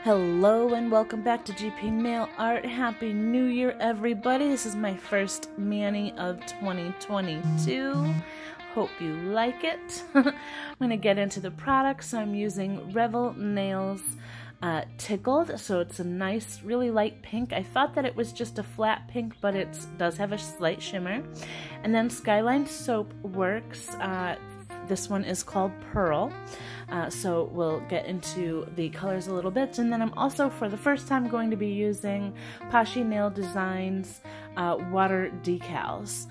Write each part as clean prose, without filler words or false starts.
Hello and welcome back to GP Nail Art. Happy New Year, everybody. This is my first Mani of 2022. Hope you like it. I'm going to get into the products. I'm using Virgo Nails Tickled, so it's a nice, really light pink. I thought that it was just a flat pink, but it does have a slight shimmer. And then Skyline Soapworks. This one is called Pearl. So we'll get into the colors a little bit, and then I'm also for the first time going to be using Poshy Nail Designs water decals.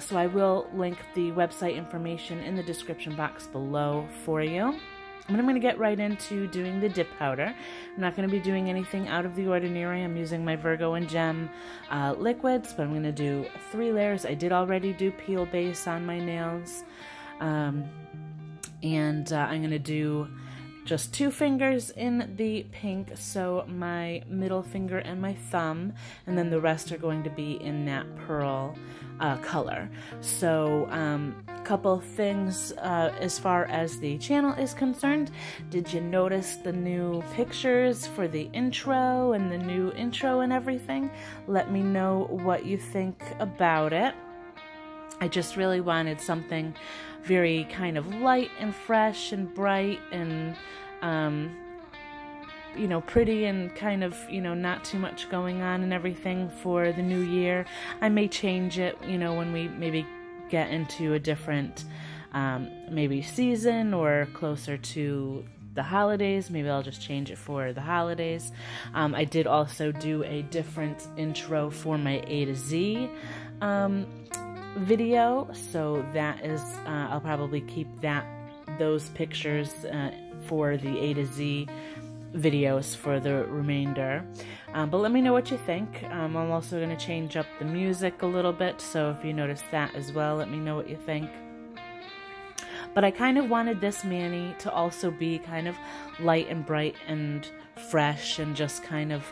So I will link the website information in the description box below for you. And I'm going to get right into doing the dip powder. I'm not going to be doing anything out of the ordinary. I'm using my Virgo Gem liquids, but I'm going to do 3 layers. I did already do Peel Base on my nails. And I'm going to do just 2 fingers in the pink, so my middle finger and my thumb, and then the rest are going to be in that pearl color. So couple things as far as the channel is concerned. Did you notice the new pictures for the intro and the new intro and everything? Let me know what you think about it. I just really wanted something very kind of light and fresh and bright and, you know, pretty and kind of, you know, not too much going on and everything for the new year. I may change it, you know, when we maybe get into a different, maybe season or closer to the holidays. Maybe I'll just change it for the holidays. I did also do a different intro for my A to Z, video, so that is I'll probably keep those pictures for the A to Z videos for the remainder, but let me know what you think. I'm also going to change up the music a little bit, so if you notice that as well, let me know what you think. But I kind of wanted this mani to also be kind of light and bright and fresh and just kind of,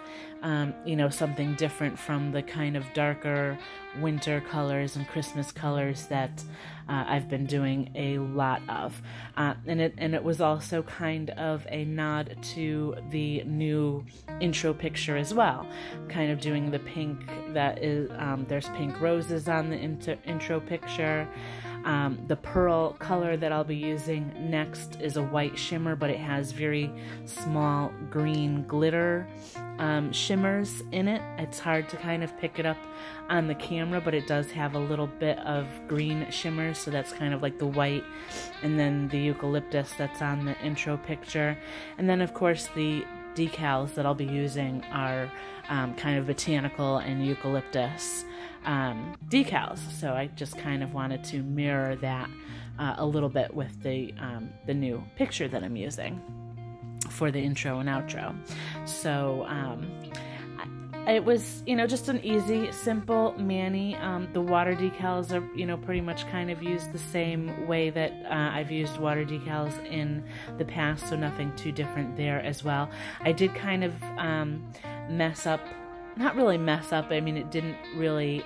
you know, something different from the kind of darker winter colors and Christmas colors that I've been doing a lot of. And it was also kind of a nod to the new intro picture as well. Kind of doing the pink that is, there's pink roses on the intro picture. The pearl color that I'll be using next is a white shimmer, but it has very small green glitter shimmers in it. It's hard to kind of pick it up on the camera, but it does have a little bit of green shimmers, so that's kind of like the white, and then the eucalyptus that's on the intro picture. And then of course the decals that I'll be using are kind of botanical and eucalyptus decals, so I just kind of wanted to mirror that a little bit with the new picture that I'm using for the intro and outro. So it was, you know, just an easy, simple mani. The water decals are, you know, pretty much kind of used the same way that I've used water decals in the past, so nothing too different there as well. I did kind of mess up. Not really mess up, I mean, it didn't really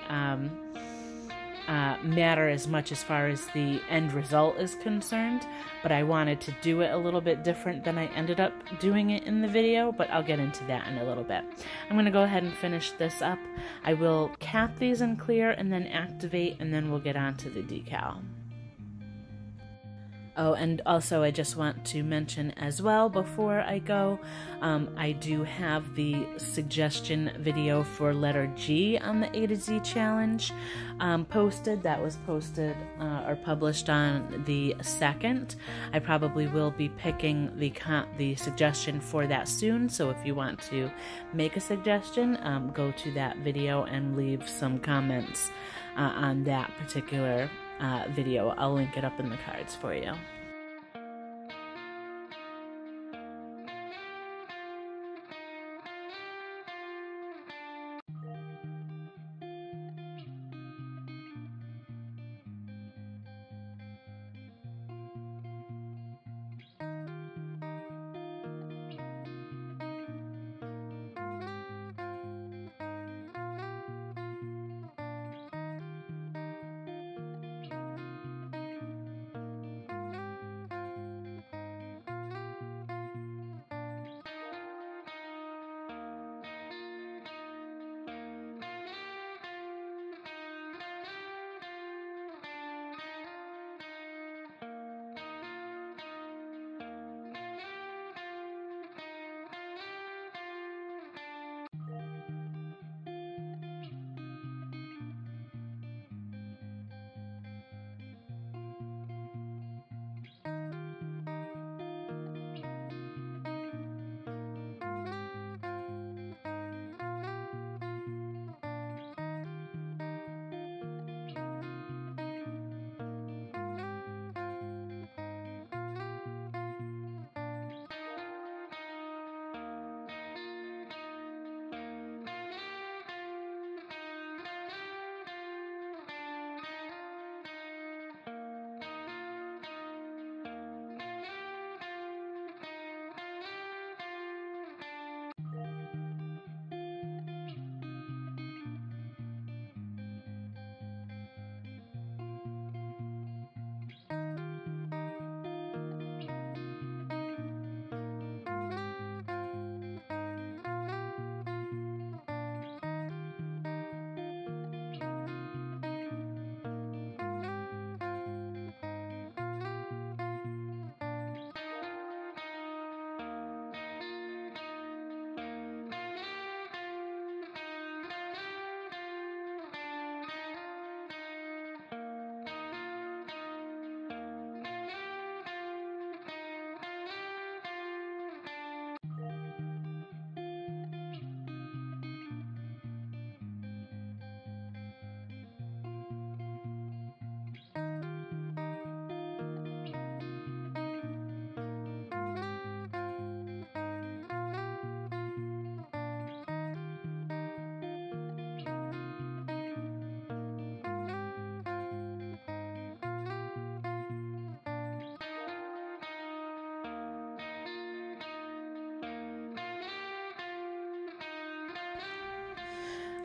matter as much as far as the end result is concerned, but I wanted to do it a little bit different than I ended up doing it in the video, but I'll get into that in a little bit. I'm going to go ahead and finish this up. I will cap these in clear and then activate, and then we'll get on to the decal. Oh, and also I just want to mention as well before I go, I do have the suggestion video for letter G on the A to Z challenge posted. That was posted or published on the 2nd. I probably will be picking the suggestion for that soon, so if you want to make a suggestion, go to that video and leave some comments on that particular video. I'll link it up in the cards for you.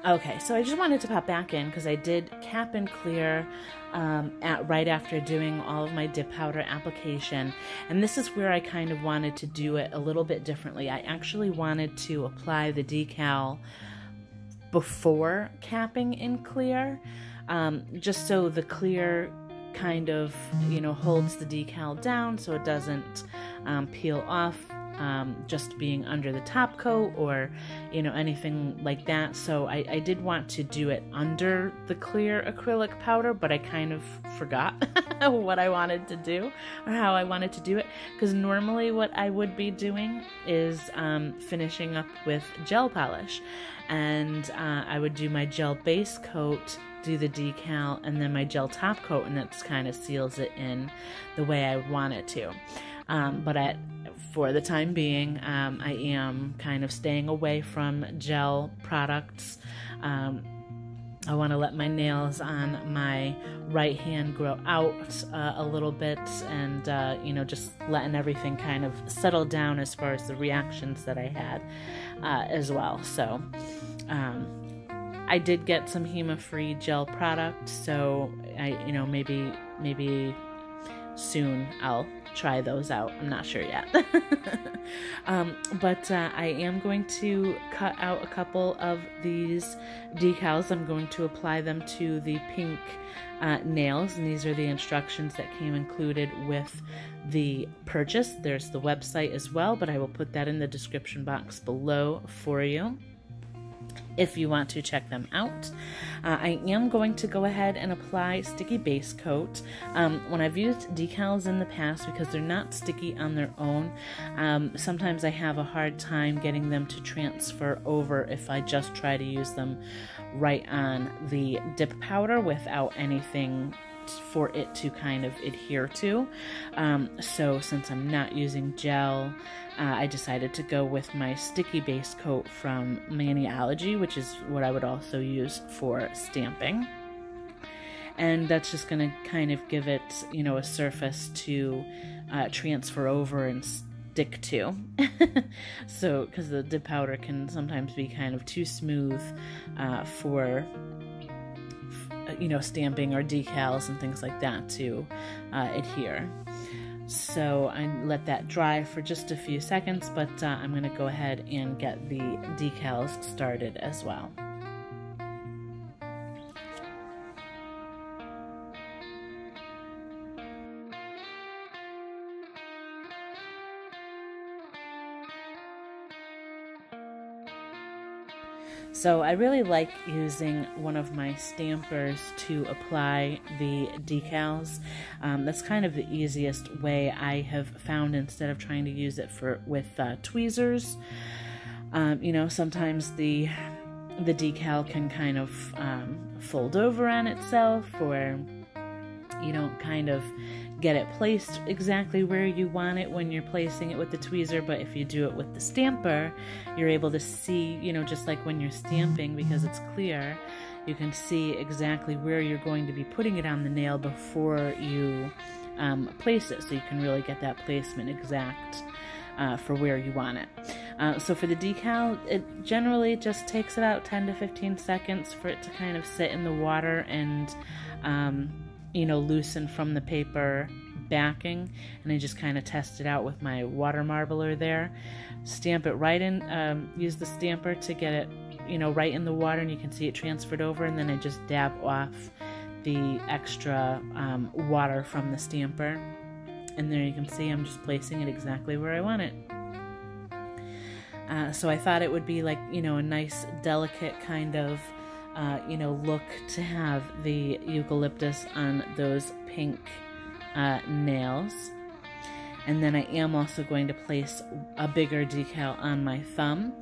Okay, so I just wanted to pop back in because I did cap and clear right after doing all of my dip powder application, and this is where I kind of wanted to do it a little bit differently. I actually wanted to apply the decal before capping in clear, just so the clear kind of, you know, holds the decal down so it doesn't peel off just being under the top coat or, you know, anything like that. So I did want to do it under the clear acrylic powder, but I kind of forgot what I wanted to do or how I wanted to do it, because normally what I would be doing is finishing up with gel polish, and I would do my gel base coat, do the decal, and then my gel top coat, and that kind of seals it in the way I would want it to. But for the time being, I am kind of staying away from gel products. I want to let my nails on my right hand grow out a little bit, and you know, just letting everything kind of settle down as far as the reactions that I had as well. So I did get some HEMA-free gel product, so you know, maybe soon I'll try those out. I'm not sure yet. But I am going to cut out a couple of these decals. I'm going to apply them to the pink nails, and these are the instructions that came included with the purchase. There's the website as well, but I will put that in the description box below for you if you want to check them out. I am going to go ahead and apply sticky base coat. When I've used decals in the past, because they're not sticky on their own, sometimes I have a hard time getting them to transfer over if I just try to use them right on the dip powder without anything for it to kind of adhere to. So since I'm not using gel, I decided to go with my sticky base coat from Maniology, which is what I would also use for stamping. And that's just going to kind of give it, you know, a surface to transfer over and stick to. So, because the dip powder can sometimes be kind of too smooth for, you know, stamping or decals and things like that to adhere. So I let that dry for just a few seconds, but I'm going to go ahead and get the decals started as well. So I really like using one of my stampers to apply the decals. That's kind of the easiest way I have found, instead of trying to use it with tweezers. You know, sometimes the decal can kind of fold over on itself, or you don't kind of get it placed exactly where you want it when you're placing it with the tweezer. But if you do it with the stamper, you're able to see, you know, just like when you're stamping, because it's clear, you can see exactly where you're going to be putting it on the nail before you place it, so you can really get that placement exact for where you want it. So for the decal, it generally just takes about 10 to 15 seconds for it to kind of sit in the water and you know, loosen from the paper backing, and I just kind of test it out with my water marbler there. Stamp it right in, use the stamper to get it, you know, right in the water, and you can see it transferred over, and then I just dab off the extra water from the stamper, and there you can see I'm just placing it exactly where I want it. So I thought it would be like, you know, a nice delicate kind of you know, look to have the eucalyptus on those pink nails. And then I am also going to place a bigger decal on my thumb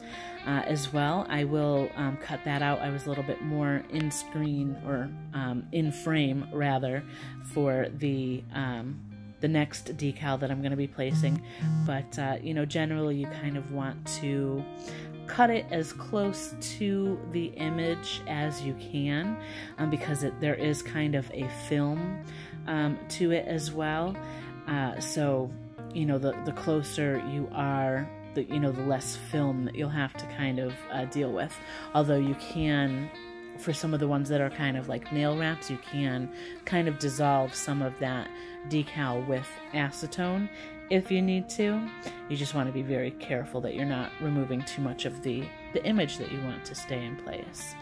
as well. I will cut that out. I was a little bit more in screen, or in frame rather, for the next decal that I'm going to be placing. But you know, generally you kind of want to cut it as close to the image as you can, because there is kind of a film to it as well. So, you know, the closer you are the less film that you'll have to kind of deal with. Although you can, for some of the ones that are kind of like nail wraps, you can kind of dissolve some of that decal with acetone if you need to. You just want to be very careful that you're not removing too much of the image that you want to stay in place.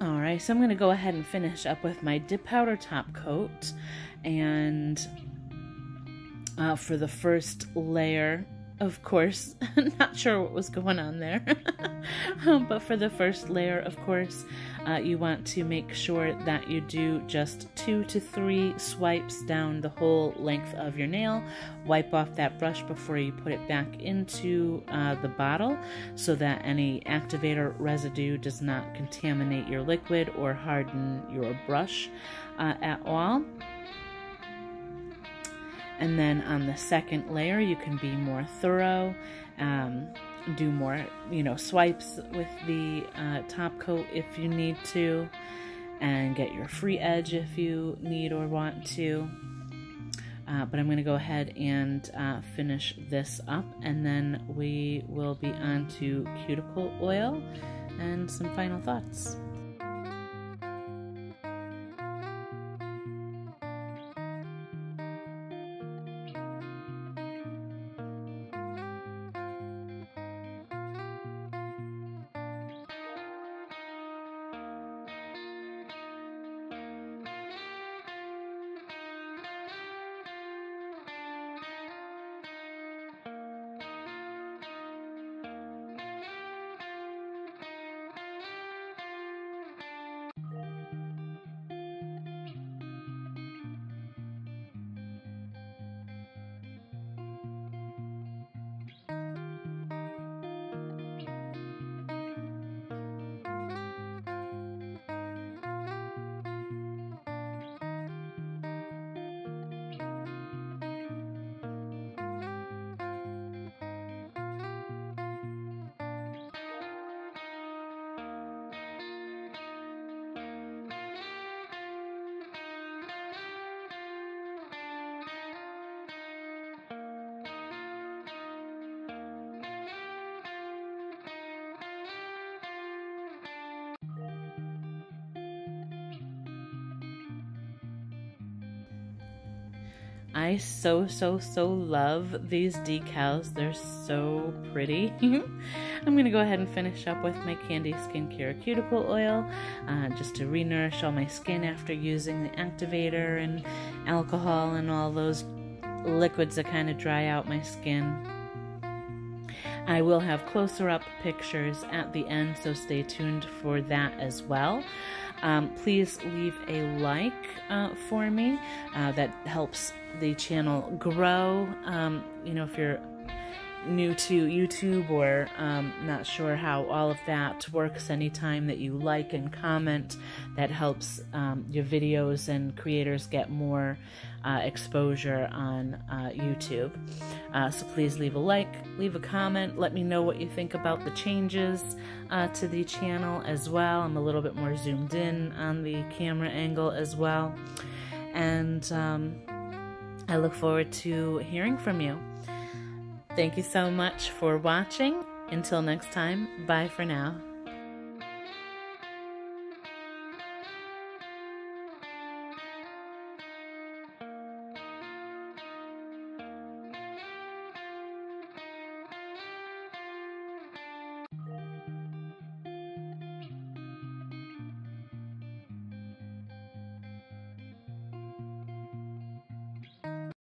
Alright, so I'm going to go ahead and finish up with my dip powder top coat, and for the first layer, of course, not sure what was going on there, but for the first layer, of course, you want to make sure that you do just 2 to 3 swipes down the whole length of your nail. Wipe off that brush before you put it back into the bottle so that any activator residue does not contaminate your liquid or harden your brush at all. And then on the second layer, you can be more thorough, do more, swipes with the top coat if you need to, and get your free edge if you need or want to. But I'm going to go ahead and finish this up, and then we will be on to cuticle oil and some final thoughts. I so love these decals. They're so pretty. I'm going to go ahead and finish up with my Candi Skin Care cuticle oil just to re-nourish all my skin after using the activator and alcohol and all those liquids that kind of dry out my skin. I will have closer up pictures at the end, so stay tuned for that as well. Please leave a like for me. That helps the channel grow. If you're new to YouTube or not sure how all of that works, anytime that you like and comment, that helps your videos and creators get more exposure on YouTube. So please leave a like, leave a comment, let me know what you think about the changes to the channel as well. I'm a little bit more zoomed in on the camera angle as well. And I look forward to hearing from you. Thank you so much for watching. Until next time, bye for now.